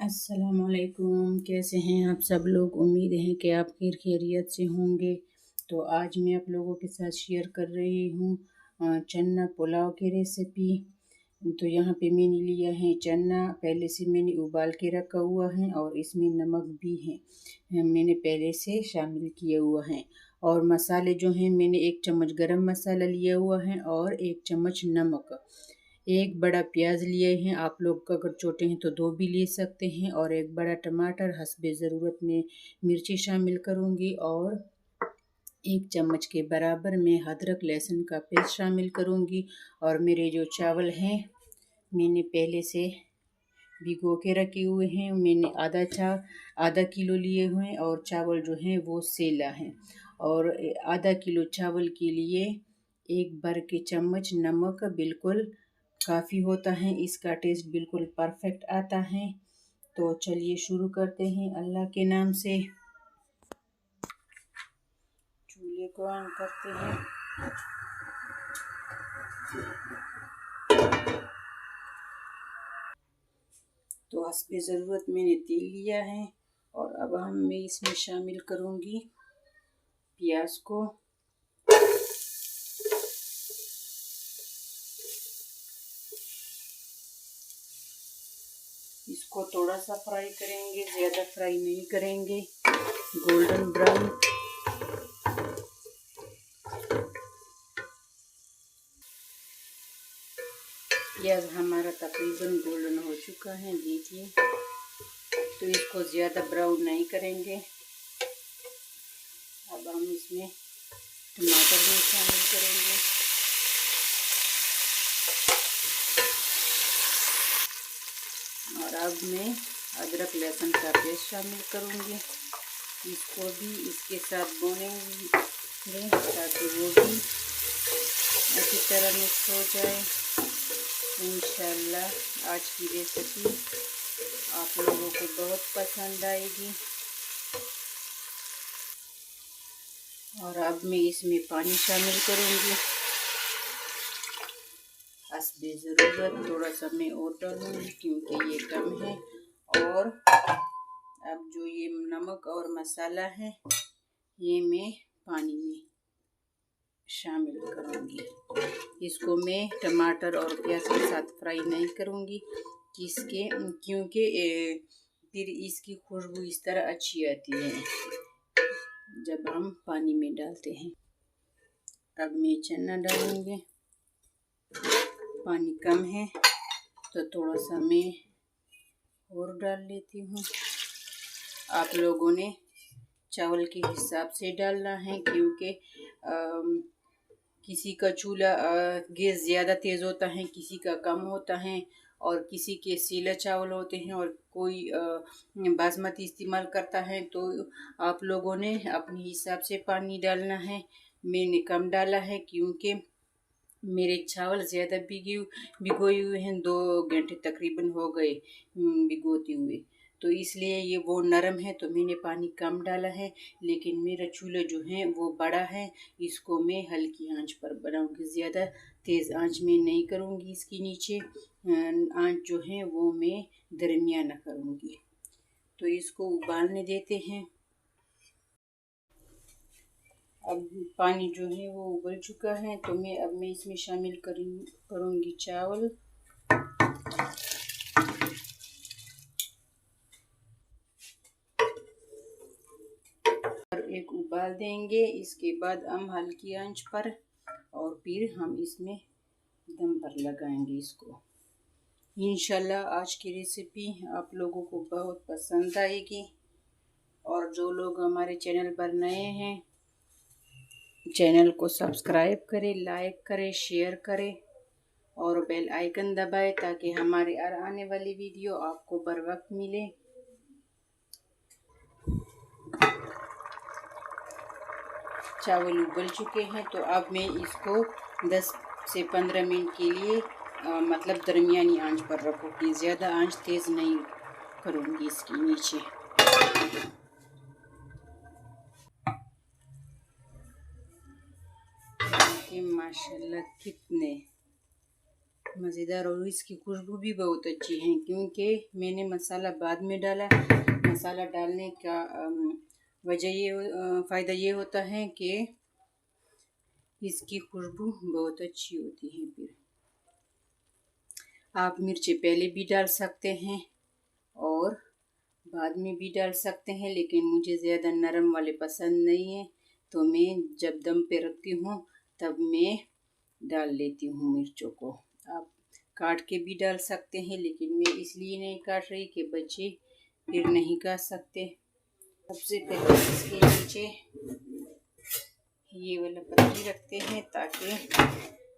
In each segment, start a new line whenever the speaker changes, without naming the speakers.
अस्सलाम वालेकुम। कैसे हैं आप सब लोग? उम्मीद है कि आप खैरियत से होंगे। तो आज मैं आप लोगों के साथ शेयर कर रही हूँ चना पुलाव की रेसिपी। तो यहाँ पे मैंने लिया है चना, पहले से मैंने उबाल के रखा हुआ है और इसमें नमक भी है, मैंने पहले से शामिल किया हुआ है। और मसाले जो हैं, मैंने 1 चम्मच गरम मसाला लिया हुआ है और 1 चम्मच नमक। एक बड़ा प्याज लिए हैं, आप लोग अगर छोटे हैं तो 2 भी ले सकते हैं। और एक बड़ा टमाटर, हस्बे ज़रूरत में मिर्ची शामिल करूँगी। और 1 चम्मच के बराबर मैं अदरक लहसुन का पेस्ट शामिल करूँगी। और मेरे जो चावल हैं, मैंने पहले से भिगो के रखे हुए हैं। मैंने आधा किलो लिए हुए हैं और चावल जो हैं वो सेला हैं। और आधा किलो चावल के लिए 1 भर के चम्मच नमक बिल्कुल काफ़ी होता है, इसका टेस्ट बिल्कुल परफेक्ट आता है। तो चलिए शुरू करते हैं अल्लाह के नाम से। चूल्हे को ऑन करते हैं। तो हस्बे ज़रूरत मैंने तेल लिया है और अब मैं इसमें शामिल करूँगी प्याज को। इसको थोड़ा सा फ्राई करेंगे, ज़्यादा फ्राई नहीं करेंगे, गोल्डन ब्राउन। प्याज हमारा तकरीबन गोल्डन हो चुका है, देखिए। तो इसको ज़्यादा ब्राउन नहीं करेंगे। अब हम इसमें टमाटर भी शामिल करेंगे। और अब मैं अदरक लहसुन का पेस्ट शामिल करूँगी। इसको भी इसके साथ भूनेंगे ताकि वो भी अच्छी तरह मिक्स हो जाए। इंशाल्लाह आज की रेसिपी आप लोगों को बहुत पसंद आएगी। और अब मैं इसमें पानी शामिल करूँगी। हस्बे ज़रूरत थोड़ा सा मैं और डालूँगी क्योंकि ये कम है। और अब जो ये नमक और मसाला है, ये मैं पानी में शामिल करूँगी। इसको मैं टमाटर और प्याज के साथ फ्राई नहीं करूँगी क्योंकि फिर इसकी खुशबू इस तरह अच्छी आती है जब हम पानी में डालते हैं। अब मैं चना डालूँगी। पानी कम है तो थोड़ा सा मैं और डाल लेती हूँ। आप लोगों ने चावल के हिसाब से डालना है क्योंकि किसी का चूल्हा गैस ज़्यादा तेज़ होता है, किसी का कम होता है, और किसी के सीला चावल होते हैं और कोई बासमती इस्तेमाल करता है। तो आप लोगों ने अपने हिसाब से पानी डालना है। मैंने कम डाला है क्योंकि मेरे चावल ज़्यादा भिगोए हुए हैं, 2 घंटे तकरीबन हो गए भिगोते हुए। तो इसलिए ये वो नरम है तो मैंने पानी कम डाला है। लेकिन मेरा चूल्हा जो है वो बड़ा है, इसको मैं हल्की आंच पर बनाऊंगी, ज़्यादा तेज़ आंच में नहीं करूंगी। इसकी नीचे आंच जो है वो मैं दरमियाना करूंगी। तो इसको उबालने देते हैं। अब पानी जो है वो उबल चुका है तो मैं इसमें शामिल करूँगी चावल। और एक उबाल देंगे, इसके बाद हम हल्की आंच पर और फिर हम इसमें दम पर लगाएंगे इसको। इंशाल्लाह आज की रेसिपी आप लोगों को बहुत पसंद आएगी। और जो लोग हमारे चैनल पर नए हैं, चैनल को सब्सक्राइब करें, लाइक करें, शेयर करें और बेल आइकन दबाएं ताकि हमारे आने वाली वीडियो आपको बर वक्त मिले। चावल उबल चुके हैं तो अब मैं इसको 10 से 15 मिनट के लिए मतलब दरमियानी आंच पर रखूँगी, ज़्यादा आंच तेज़ नहीं करूँगी इसके नीचे। कि माशाल्लाह कितने मज़ेदार और इसकी खुशबू भी बहुत अच्छी है, क्योंकि मैंने मसाला बाद में डाला। मसाला डालने का फ़ायदा ये होता है कि इसकी खुशबू बहुत अच्छी होती है। फिर आप मिर्ची पहले भी डाल सकते हैं और बाद में भी डाल सकते हैं, लेकिन मुझे ज़्यादा नरम वाले पसंद नहीं है, तो मैं जब दम पे रखती हूँ तब मैं डाल लेती हूँ मिर्चों को। आप काट के भी डाल सकते हैं, लेकिन मैं इसलिए नहीं काट रही कि बच्चे फिर नहीं खा सकते। सबसे पहले इसके नीचे ये वाला पत्ती रखते हैं ताकि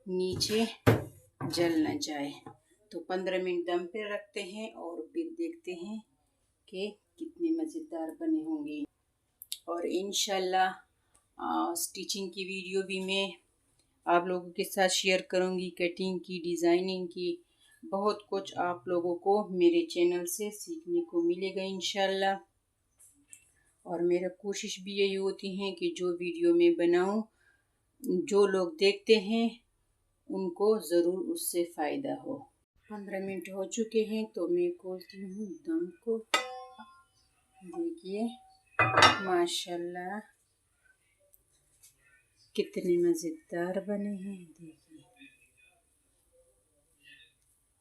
नीचे जल न जाए। तो 15 मिनट दम पे रखते हैं और फिर देखते हैं कि कितने मज़ेदार बने होंगे। और इंशाल्लाह स्टिचिंग की वीडियो भी मैं आप लोगों के साथ शेयर करूंगी, कटिंग की, डिज़ाइनिंग की। बहुत कुछ आप लोगों को मेरे चैनल से सीखने को मिलेगा इंशाल्लाह। और मेरा कोशिश भी यही होती है कि जो वीडियो मैं बनाऊं, जो लोग देखते हैं उनको ज़रूर उससे फ़ायदा हो। 15 मिनट हो चुके हैं तो मैं खोलती हूँ दम को। देखिए माशाल्लाह कितने मज़ेदार बने हैं। देखिए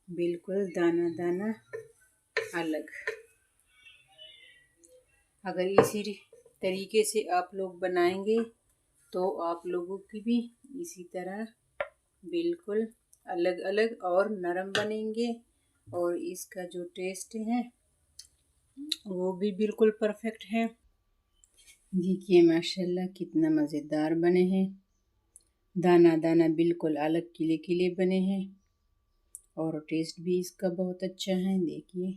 बिल्कुल दाना दाना अलग। अगर इसी तरीके से आप लोग बनाएंगे तो आप लोगों की भी इसी तरह बिल्कुल अलग अलग और नरम बनेंगे, और इसका जो टेस्ट है वो भी बिल्कुल परफेक्ट है। देखिए माशाल्लाह कितना मज़ेदार बने हैं। दाना दाना बिल्कुल अलग किले किले बने हैं और टेस्ट भी इसका बहुत अच्छा है। देखिए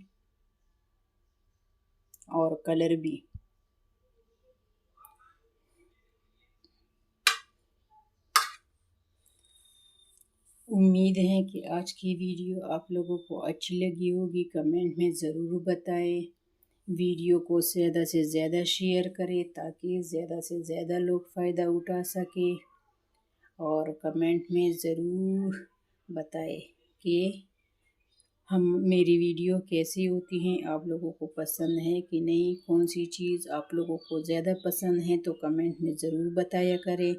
और कलर भी। उम्मीद है कि आज की वीडियो आप लोगों को अच्छी लगी होगी। कमेंट में ज़रूर बताएं। वीडियो को ज़्यादा से ज़्यादा शेयर करें ताकि ज़्यादा से ज़्यादा लोग फ़ायदा उठा सके। और कमेंट में ज़रूर बताएं कि मेरी वीडियो कैसी होती हैं, आप लोगों को पसंद है कि नहीं, कौन सी चीज़ आप लोगों को ज़्यादा पसंद है, तो कमेंट में ज़रूर बताया करें।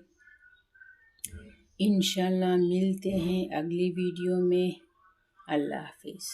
इंशाल्लाह मिलते हैं अगली वीडियो में। अल्लाह हाफिज़।